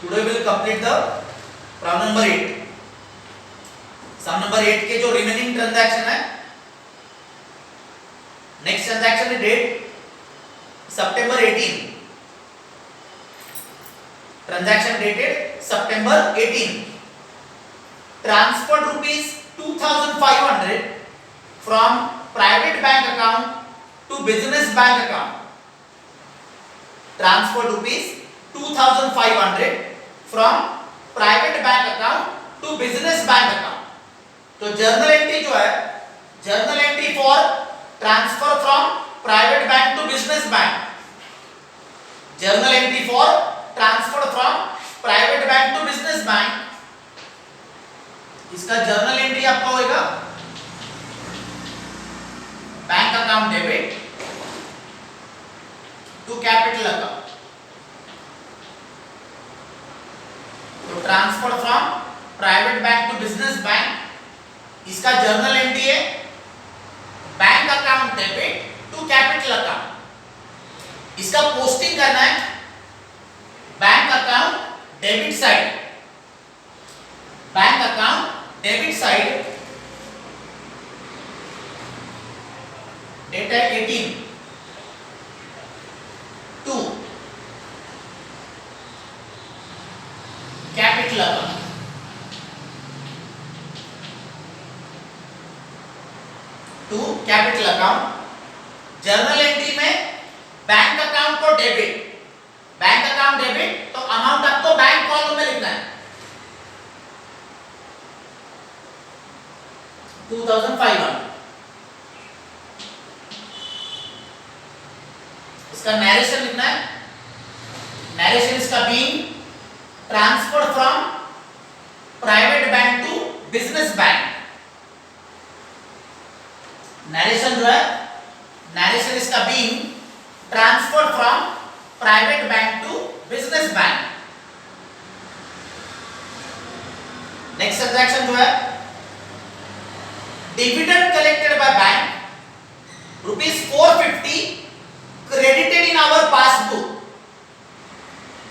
Today will complete the problem number 8. Some number 8 के जो remaining transaction है, next transaction date September 18. Transaction dated September 18. Transferred rupees 2,500 from private bank account to business bank account. Transferred rupees 2,500 from private bank account to business bank account. तो journal entry जो है, journal entry for transfer from private bank to business bank. Journal entry for transfer from private bank to business bank. इसका journal entry आपका होगा bank account debit to capital account. तो transfer from private bank to business bank, इसका journal entry है bank account debit to capital account. इसका posting करना है bank account debit side, bank account debit side, date है 18 to capital account. To capital account. Journal entry में bank account को debit, bank account debit, तो amount आपको bank column में लिखना है 2,500. इसका नरेशन लिखना है. नरेशन इसका being transfer from private bank to business bank. Narration जो है, नरेशन इसका being transfer from private bank to business bank. Next transaction जो है dividend collected by bank ₹450 credited in our passbook.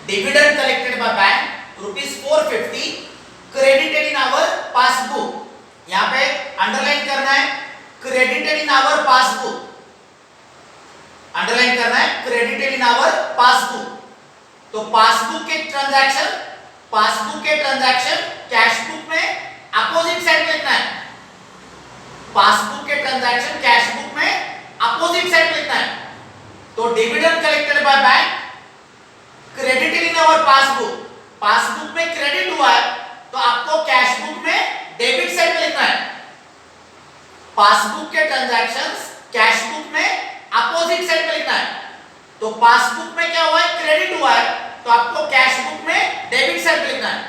Dividend collected by bank ₹450 credited in our passbook. यहां पे underline करना है credited in our passbook. Underline करना है credited in our passbook. तो passbook के ट्रांजैक्शन, पासबुक के ट्रांजैक्शन कैश बुक में अपोजिट साइड में लिखना है. पासबुक के ट्रांजैक्शन कैश बुक में अपोजिट साइड में लिखना है. तो dividend collected by bank credited in our passbook, passbook में क्रेडिट हुआ है तो आपको कैश बुक में डेबिट साइड में लिखना है. पासबुक के ट्रांजैक्शंस कैश बुक में अपोजिट साइड में लिखना है. तो पासबुक में क्या हुआ है, क्रेडिट हुआ है, तो आपको कैश बुक में डेबिट साइड में लिखना है.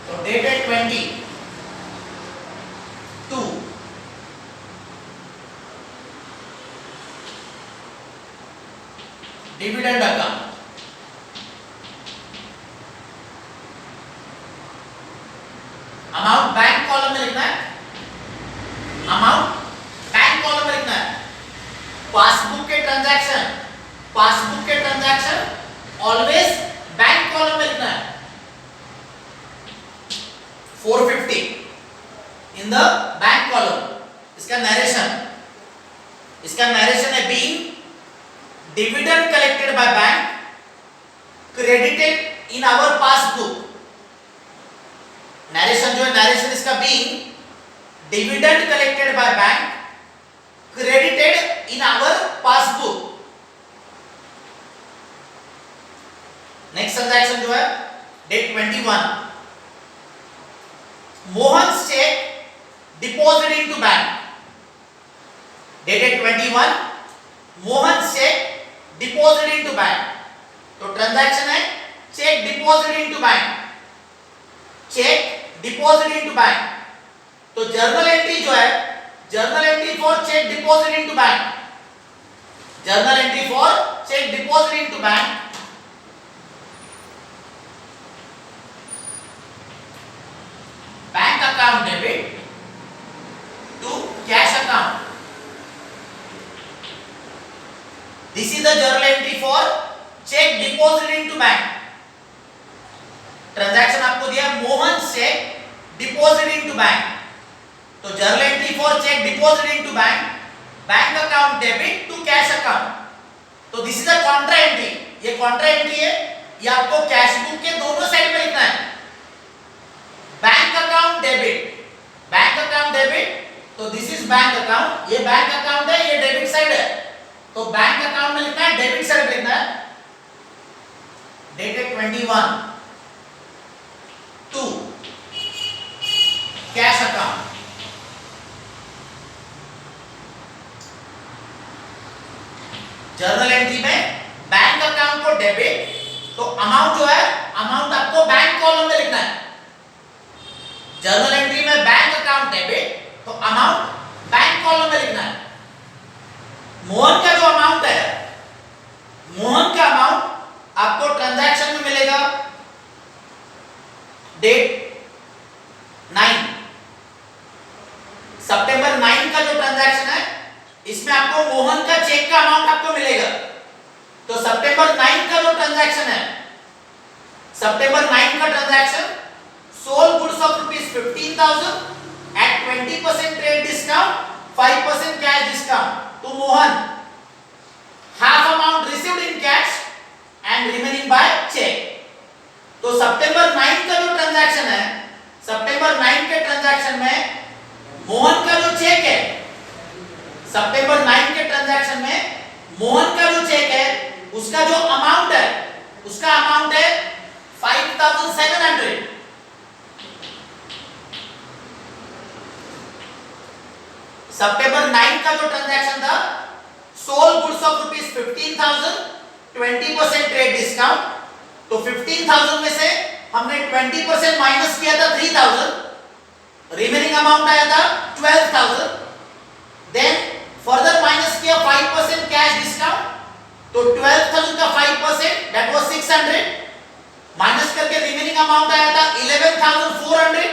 तो डेट है 22 dividend account. Amount bank column में लिखना है, अमाउंट बैंक कॉलम में लिखना है. पासबुक के ट्रांजैक्शन, पासबुक के ट्रांजैक्शन ऑलवेज बैंक कॉलम में लिखना है. 450 इन द बैंक कॉलम. इसका नरेशन, इसका नरेशन है being dividend collected by bank credited in our passbook. Narration जो है, नरेशन इसका being dividend collected by bank credited in our passbook. Next transaction जो है date 21 Mohan cheque deposit into bank. Dated 21 Mohan cheque deposit into bank. तो transaction है cheque deposit into bank, cheque deposit into bank. तो journal entry जो है, journal entry for cheque deposit into bank, journal entry for cheque deposit into bank. Bank account debit to cash account. This is the journal entry for check deposit into bank. Transaction आपको दिया Mohan cheque deposit into bank, तो journal entry for cheque deposit into bank, bank account debit to cash account, तो this is a contra entry, ये contra entry है, ये आपको cash book के दोनों साइड पे लिखना है। Bank account debit, bank account debit, तो दिस इज बैंक अकाउंट, ये बैंक अकाउंट है, ये डेबिट साइड है, तो बैंक अकाउंट में लिखना है, डेबिट साइड पे लिखना है dated 21 to cash account. Journal entry में बैंक अकाउंट को डेबिट, तो अमाउंट जो है अमाउंट आपको बैंक कॉलम में लिखना है। जर्नल एंट्री में बैंक अकाउंट डेबिट, तो अमाउंट बैंक कॉलम में लिखना है। मोहन का जो अमाउंट है, मोहन का अमाउंट आपको ट्रांजैक्शन में मिलेगा डेट 9 सितंबर 9 का जो ट्रांजैक्शन है, इसमें आपको मोहन का चेक का अमाउंट आपको मिलेगा। तो सितंबर 9 का जो ट्रांजैक्शन है, सितंबर 9 का transaction sold goods of ₹15,000 at 20% trade discount, 5% cash discount to Mohan, half amount received in cash and remaining by check। तो सितंबर 9 का जो ट्रांजैक्शन है, सितंबर 9 के ट्रांजैक्शन में मोहन का जो चेक है, सितंबर 9 के ट्रांजैक्शन में मोहन का जो चेक है, उसका जो अमाउंट है, उसका अमाउंट है 5,700। सितंबर 9 का जो ट्रांजैक्शन था, sold goods of ₹15,000, 20% trade discount, तो 15,000 में से हमने 20% माइनस किया था 3,000, रिमेनिंग अमाउंट आया था 12,000, देन फर्दर माइनस किया 5% कैश डिस्काउंट, तो 12,000 का 5% दैट वाज 600, माइनस करके रिमेनिंग अमाउंट आया था 11,400,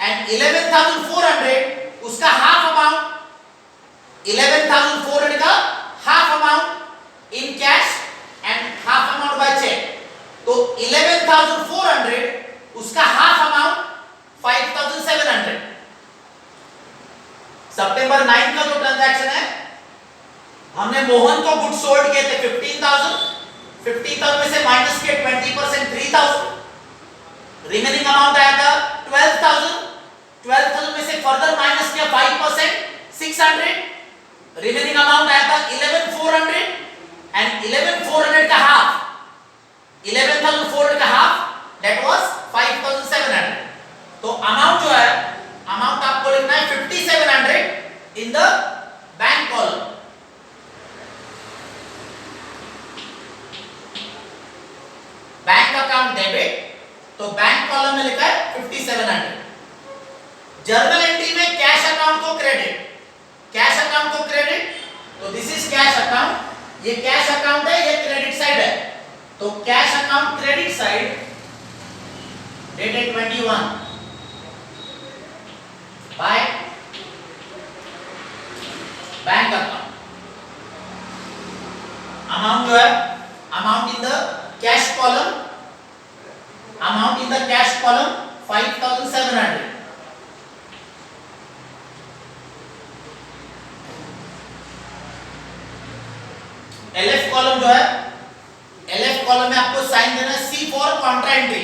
एंड 11,400 उसका हाफ अमाउंट, 11,400 का half amount in cash and half amount by cheque, तो 11,400 उसका हाफ अमाउंट 5,700। सितंबर 9 का जो ट्रांजैक्शन है, हमने मोहन को गुड्स सोल्ड किए थे 15,000 में से माइनस किए 20% 3,000, रिमेनिंग अमाउंट आया था 12,000 में से फर्दर माइनस किया 5% 600, रिमेनिंग अमाउंट आया था 11,400, एंड 11,400 का हाफ, 11,400 का हाफ दैट वाज 5,700। तो अमाउंट जो है, अमाउंट आपको लिखना है 5,700 इन the bank column. Bank account debit, तो बैंक कॉलम में लिखा है 5,700। जर्नल एंट्री में कैश अकाउंट को क्रेडिट, कैश अकाउंट को क्रेडिट, तो दिस इज कैश अकाउंट, ये कैश अकाउंट है, ये क्रेडिट साइड है, तो cash account credit side dated 21 bye bank account, amount जो है, amount in the cash column, amount in the cash column 5,700। LF column जो है, एलएफ कॉलम में आपको साइन देना है C for contra entry.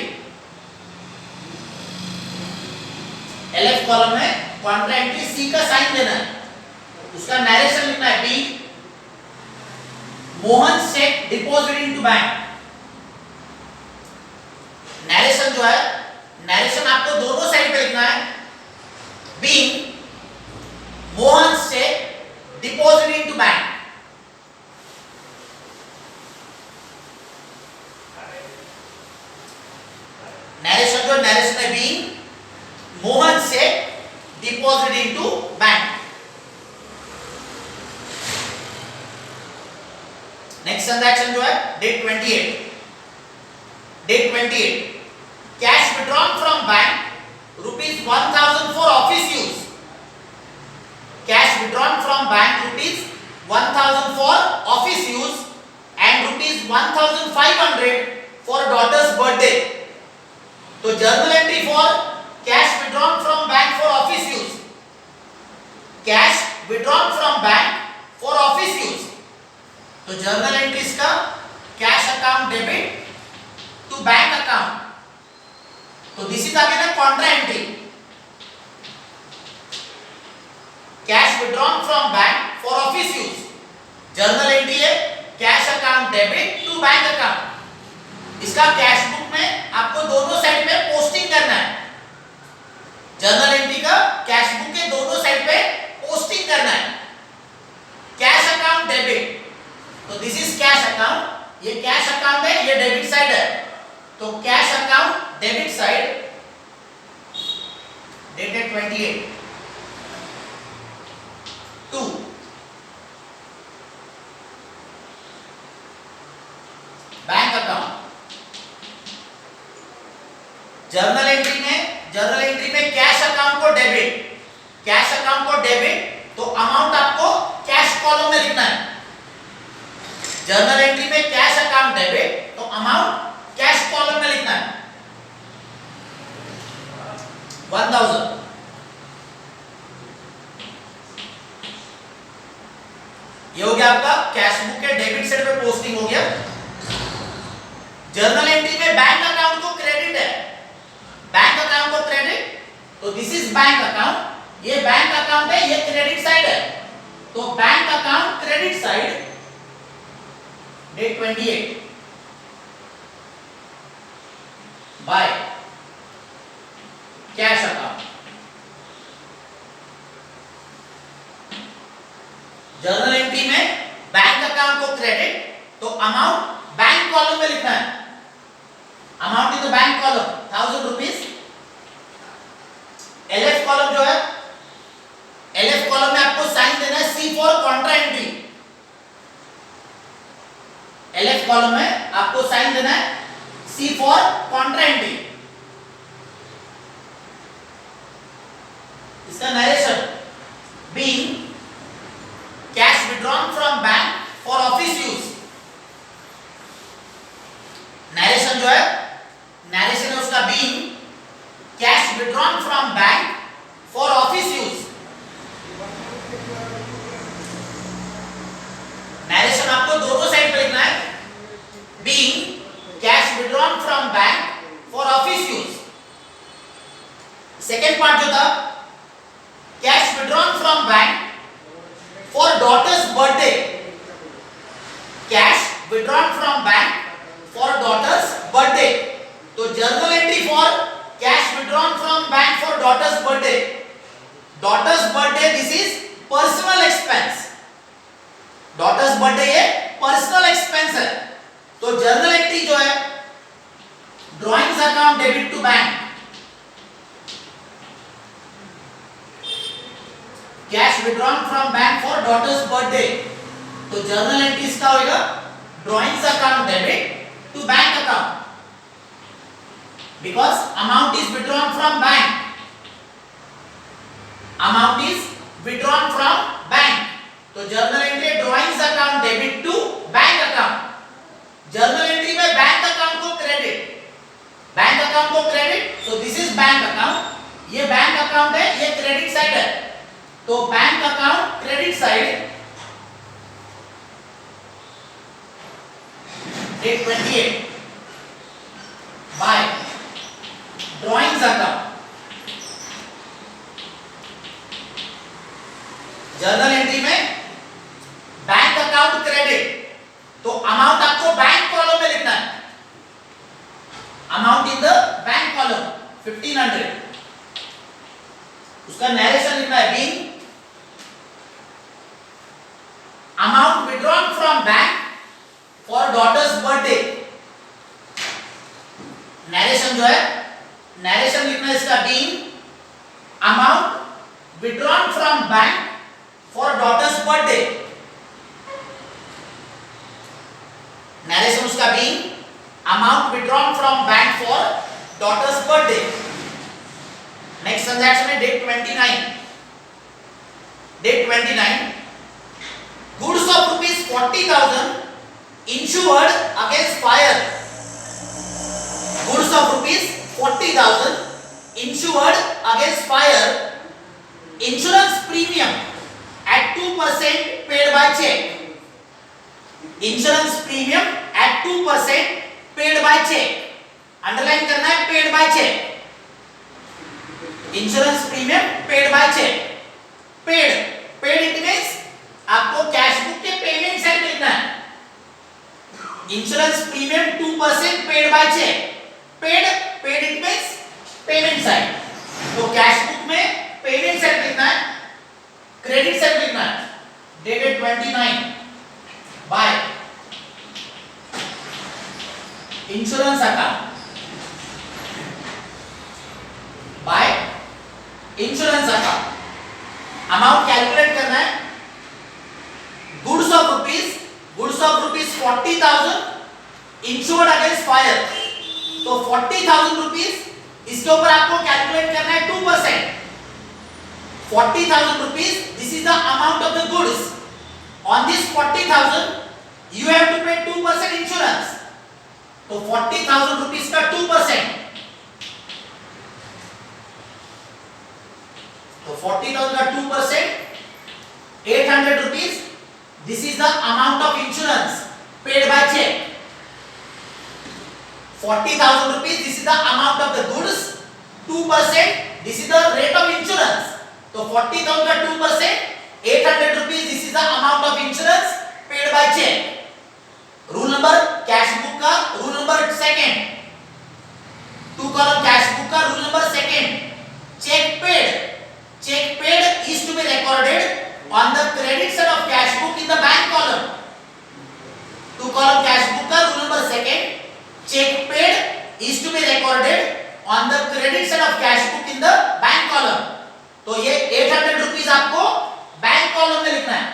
LF column में कॉन्ट्रा एंट्री सी का साइन देना है, उसका नरेशन लिखना है बी, Mohan cheque deposit into bank. Narration जो है, नरेशन आपको दोनों साइड पे लिखना है, बी Mohan cheque deposit into bank. Narration जो नरेशन है बी मोहन से deposit into bank. Next transaction जो है date 28, date 28 cash withdrawn from bank ₹1,000 for office use, cash withdrawn from bank ₹1,000 for office use and ₹1,500 for daughter's birthday. तो journal entry for cash withdrawn from bank for office use, cash withdrawn from bank for office use. तो journal entries का cash account debit to bank account, तो this is again a contra entry. Cash withdrawn from bank for office use, journal entry है cash account debit to bank account. इसका cash book में आपको दोनों side पे posting करना है। Journal entry का कैश बुक के दोनों साइड पे पोस्टिंग करना है। कैश अकाउंट डेबिट, तो दिस इज कैश अकाउंट, ये कैश अकाउंट है, ये डेबिट साइड है। तो cash account debit side dated 28 2 bank account. Journal entry में कैश अकाउंट को डेबिट, कैश अकाउंट को डेबिट, तो अमाउंट आपको कैश कॉलम में लिखना है। जर्नल एंट्री में कैश अकाउंट डेबिट, तो अमाउंट कैश कॉलम में लिखना है 1000। ये हो गया आपका कैश बुक के डेबिट साइड पे पोस्टिंग हो गया। जर्नल एंट्री में बैंक अकाउंट को क्रेडिट है, बैंक अकाउंट को क्रेडिट, तो दिस इज बैंक अकाउंट, ये बैंक अकाउंट है, ये क्रेडिट साइड है। तो bank account credit side date 28 by cash account. Journal entry में बैंक अकाउंट को क्रेडिट, तो अमाउंट बैंक कॉलम में लिखना है। Amount in the bank column 1000 rupees. LF column जो है, एलएफ कॉलम में आपको साइन देना है C for contra entry. LF column में आपको साइन देना है सी फॉर कॉन्ट्रा एंट्री। इसका narration being cash withdrawn from bank for office use. Narration जो है, नरेशन है उसका being cash withdrawn from bank for office use. Narration आपको दोनों साइड पे लिखना है, being cash withdrawn from bank for office use. Second part जो था, cash withdrawn from bank for daughter's birthday, cash withdrawn from bank for daughter's birthday. तो journal entry for cash withdrawn from bank for daughter's birthday, daughter's birthday this is personal expense. Daughter's birthday ये personal expense है। तो journal entry जो है drawings account debit to bank, cash withdrawn from bank for daughter's birthday, तो journal entry इसका होगा drawings account debit to bank account, because amount is withdrawn from bank, amount is withdrawn from bank। तो journal entry drawings account debit to bank account. Journal entry में bank account को credit, bank account को credit, so this is bank account, ये bank account है, ये credit side है। तो bank account credit side date 28 by drawings account. Journal entry में bank account credit, तो अमाउंट आपको बैंक कॉलम में लिखना है। Amount in the bank column 1500। उसका नरेशन लिखना है being amount withdrawn from bank for daughter's birthday. Narration जो है, नरेशन लिखना है इसका being amount withdrawn from bank for daughter's birthday. Narration उसका being amount withdrawn from bank for daughter's birthday. Next transaction है date 29, date 29 goods of ₹40,000 insured against fire. Goods of 40,000 insured against fire, insurance premium at 2% paid by check. Insurance premium at 2% paid by check. Underline करना है paid by check. Insurance premium paid by cheque. Paid it means आपको cash book के payment side लिखना है. Insurance premium 2% paid by cheque. Paid it means payment side. तो cash book में payment side लिखना है, क्रेडिट साइड लिखना है. Dated 29 by insurance account, by insurance account. Amount calculate करना है. Goods of rupees 40,000 insured against fire. तो 40,000 rupees इसके ऊपर आपको कैलकुलेट करना है 2%. 40,000 rupees, this is the amount of the goods. On this 40,000 you have to pay 2% insurance. तो 40,000 rupees का 2%. तो 40,000 का 2% 800 rupees. This is the amount of insurance paid by check. 40,000 rupees, this is the amount of the goods. 2%, this is the rate of insurance. तो 40,000 का 2% 800 rupees, this is the amount of insurance paid by check. Rule number cash book का rule number second. 2 column cash book का rule number second. Cheque paid is to be recorded on the credit side of cash book in the bank column. 2 column cash book का rule number second. Cheque paid is to be recorded on the credit side of cash book in the bank column. तो ये 800 rupees आपको bank column में लिखना है.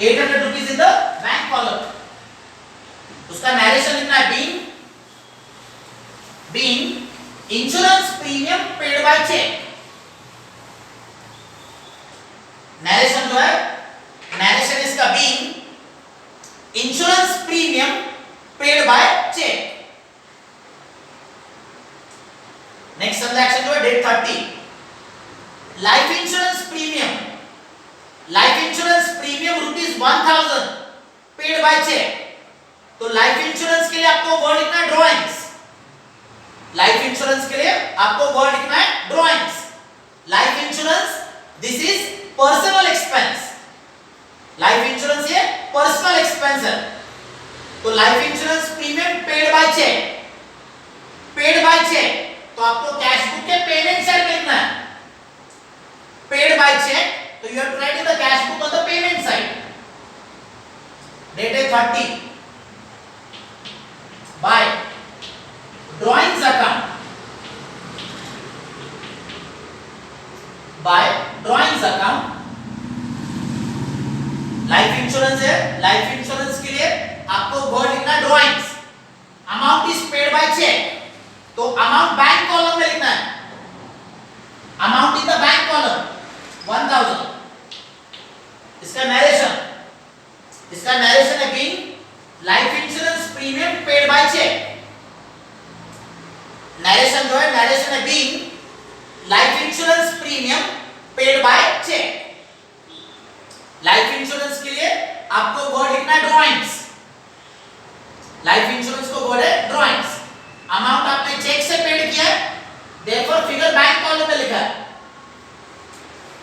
800 rupees in the bank column. उसका narration लिखना है being insurance premium paid by cheque. Narration जो है, नरेशन इसका being insurance premium paid by cheque. Next transaction जो है date 30. Life insurance premium rupees 1,000 paid by cheque. तो लाइफ इंश्योरेंस के लिए आपको वर्ड लिखना है ड्राइंग्स. लाइफ इंश्योरेंस के लिए आपको वर्ड लिखना है drawings. Life insurance this is personal expense. Life insurance ये पर्सनल एक्सपेंस है. तो life insurance premium paid by cheque. तो आपको कैश बुक के पेमेंट साइड लिखना है. पेड बाय चेक, तो you have to write in the cash book on the payment side. Dated 30 by drawings account. Life insurance है. Life insurance के लिए आपको वर्ड लिखना है drawings. Amount is paid by cheque. तो अमाउंट बैंक कॉलम में लिखना है. Amount in the bank column 1,000. इसका नरेशन है being life insurance premium paid by cheque. Narration है being life insurance premium paid by cheque. Life insurance के लिए आपको वर्ड लिखना है ड्राइंग्स. लाइफ इंश्योरेंस को वर्ड है ड्राइंग्स. अमाउंट आपने चेक से पेड किया है, देयरफॉर फिगर बैंक कॉलम में लिखा है.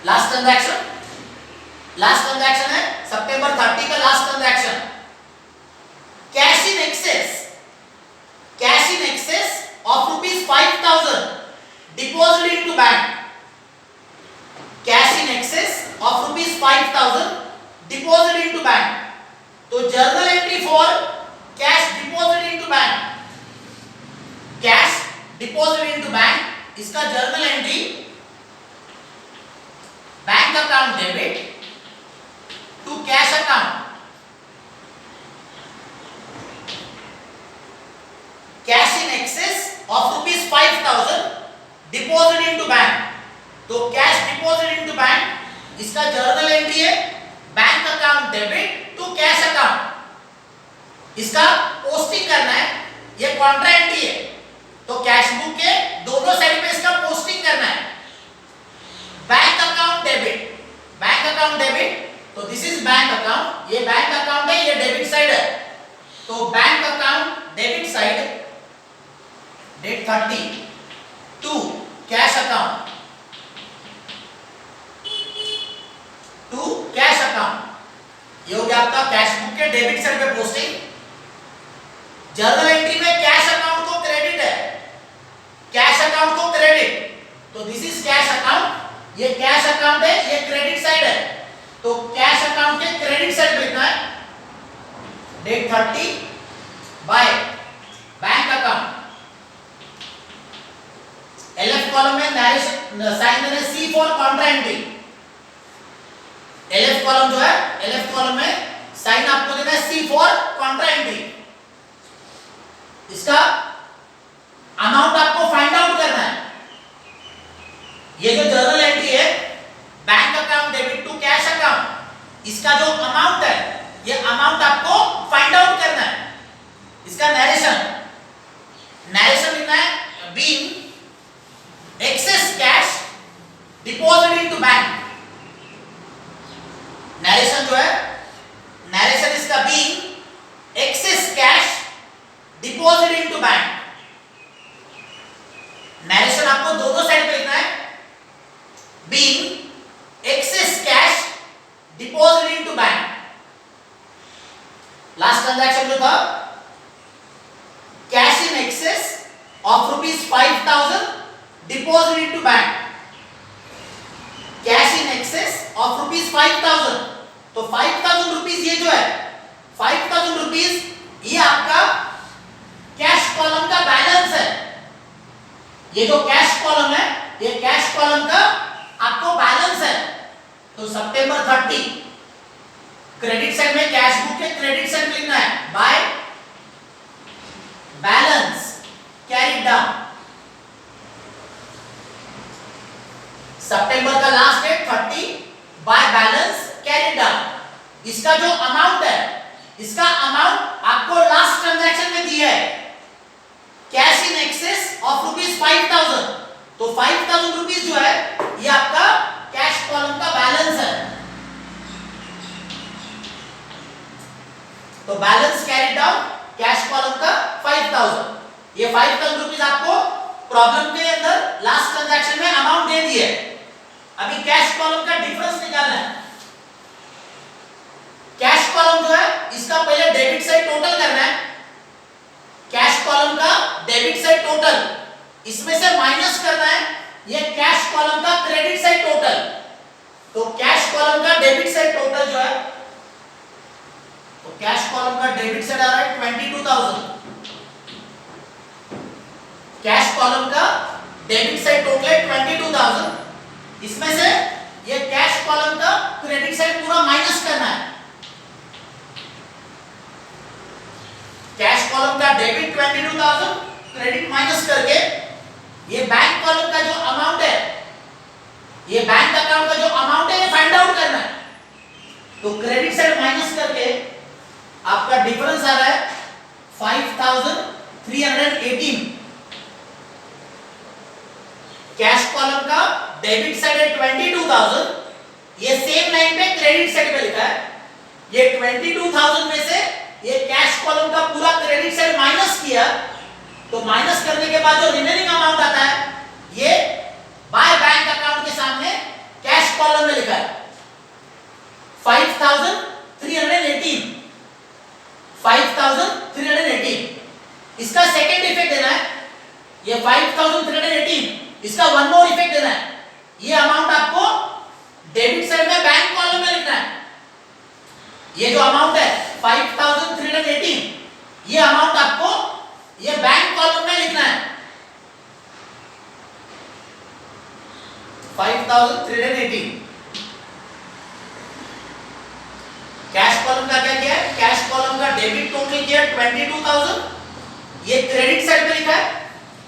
लास्ट ट्रांजैक्शन है सितंबर 30 का last transaction. Cash in excess of rupees 5,000 deposit into bank. Cash in excess of rupees 5,000 deposit into bank. तो journal entry for cash deposit into bank. Cash deposit into bank, इसका journal entry bank account debit to cash account. Cash in excess of rupees 5,000 deposit into bank. तो cash deposit into bank, इसका journal entry है bank account debit to cash account. इसका posting करना है ये contra entry है, तो cash book के दोनों साइड पे इसका पोस्टिंग करना है। बैंक अकाउंट डेबिट, तो दिस इज बैंक अकाउंट, ये बैंक अकाउंट है, ये डेबिट साइड है, तो bank account debit side date 30 to cash account, ये हो गया आपका कैश बुक के डेबिट साइड पे पोस्टिंग। जर्नल एंट्री में कैश अकाउंट को क्रेडिट है, कैश अकाउंट को क्रेडिट, तो दिस इज कैश अकाउंट, ये कैश अकाउंट है, ये क्रेडिट साइड है, तो कैश अकाउंट के क्रेडिट साइड पे लिखना है date 30 by bank account. LF column में नरेशन साइन देना है C for contra entry. LF column जो है, एलएफ कॉलम में साइन आपको देना है सी फॉर कॉन्ट्रा एंट्री। इसका अमाउंट आपको फाइंड आउट करना है। ये जो जर्नल एंट्री है bank account debit to cash account, इसका जो अमाउंट है ये अमाउंट आपको फाइंड आउट करना है। इसका नरेशन लिखना है being access cash deposit into bank. Narration जो है, नरेशन इसका being access cash deposit into bank. Narration आपको दोनों साइड पे लिखना है being access cash deposit into bank. Last transaction जो था cash in excess of ₹5000 deposit into bank, cash in excess of ₹5000, तो 5000 रुपीस ये जो है 5000 रुपीस ये आपका कैश कॉलम का बैलेंस है। ये जो कैश कॉलम है ये कैश कॉलम का आपको बैलेंस है। तो सितंबर 30 क्रेडिट साइड में कैश बुक के क्रेडिट साइड में लिखना है बाय बैलेंस कैरी डाउन। सितंबर का last date 30 by balance carry down. इसका जो अमाउंट है, इसका अमाउंट आपको लास्ट ट्रांजैक्शन में दिया है कैश इन एक्सेस ऑफ ₹5000, तो 5000 रुपीस जो है ये आपका कैश कॉलम का बैलेंस है। तो balance carry down cash column का 5000, ये 5000 रुपीस आपको प्रॉब्लम के अंदर लास्ट ट्रांजैक्शन में अमाउंट दे दिए। अभी कैश कॉलम का डिफरेंस निकालना है। कैश कॉलम जो है इसका पहले डेबिट साइड टोटल करना है। कैश कॉलम का डेबिट साइड टोटल, इसमें से माइनस करना है ये कैश कॉलम का क्रेडिट साइड टोटल। तो कैश कॉलम का डेबिट साइड टोटल जो है, तो कैश कॉलम का डेबिट साइड आ रहा है 22000। कैश कॉलम का डेबिट साइड टोटल है 22000, इसमें से ये कैश कॉलम का क्रेडिट साइड पूरा माइनस करना है। कैश कॉलम का डेबिट 22000 क्रेडिट माइनस करके ये बैंक कॉलम का जो अमाउंट है, ये बैंक अकाउंट का जो अमाउंट है ये फाइंड आउट करना है। तो क्रेडिट साइड माइनस करके आपका डिफरेंस आ रहा है 5318। कैश कॉलम का डेबिट साइड है 22000, ये सेम लाइन पे क्रेडिट साइड पे लिखा है। ये 22000 में से ये कैश कॉलम का पूरा क्रेडिट साइड माइनस किया, तो माइनस करने के बाद जो रिमेनिंग अमाउंट आता है ये बाय बैंक अकाउंट के सामने कैश कॉलम में लिखा है 5318। 5318 इसका सेकंड इफेक्ट देना है। ये 5318 इसका वन मोर इफेक्ट देना है। ये अमाउंट आपको डेबिट साइड में बैंक कॉलम में लिखना है। ये जो अमाउंट है 5318, ये अमाउंट आपको ये बैंक कॉलम में लिखना है 5318। कैश कॉलम का क्या किया है? कैश कॉलम का डेबिट टोटल किया 22000, ये क्रेडिट साइड पे लिखा है,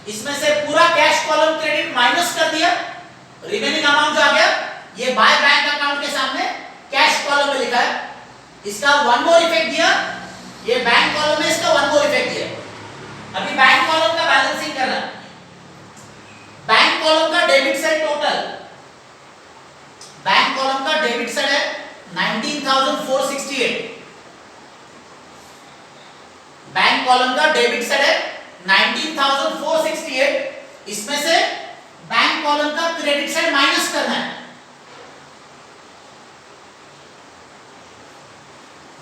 इसमें से पूरा कैश कॉलम क्रेडिट माइनस कर दिया, रिमेनिंग अमाउंट जो आ गया ये बाय बैंक अकाउंट के सामने कैश कॉलम में लिखा है। इसका वन मोर इफेक्ट दिया, ये बैंक कॉलम में इसका वन मोर इफेक्ट दिया। कॉलम का डेबिट साइड है 19,468, इसमें से बैंक कॉलम का क्रेडिट साइड माइनस करना है।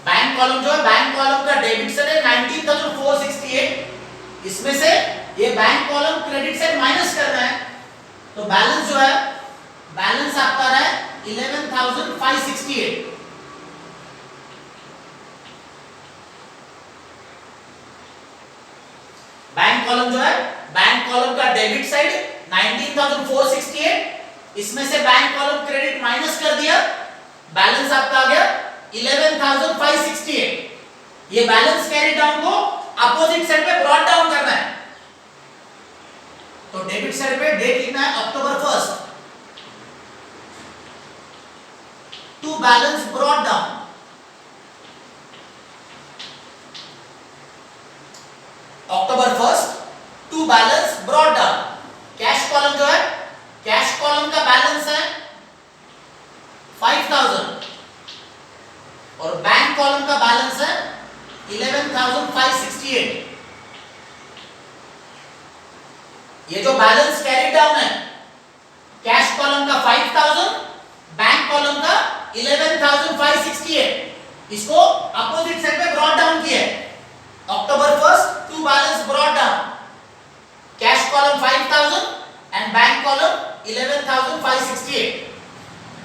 बैंक कॉलम जो है, बैंक कॉलम का डेबिट साइड है 19,468, इसमें से ये bank column credit side minus करना है। तो बैलेंस जो है, बैलेंस आपका आ रहा है 11,568। बैंक कॉलम जो है, बैंक कॉलम का डेबिट साइड 19,468, इसमें से बैंक कॉलम क्रेडिट माइनस कर दिया, बैलेंस आपका आ गया 11,568। ये बैलेंस कैरी डाउन को अपोजिट साइड पे ब्रॉट डाउन करना है। तो डेबिट साइड पे डेट लिखना है October 1 to balance brought down. October 1 to balance brought down. Cash column जो है, कैश कॉलम का बैलेंस है 5,000 और बैंक कॉलम का बैलेंस है 11,568। ये जो बैलेंस कैरी डाउन है, कैश कॉलम का 5,000, बैंक कॉलम का 11,568, इसको अपोजिट साइड पे ब्रॉट डाउन किया है। October 1 to balance brought down, cash column 5,000 and bank column 11,568।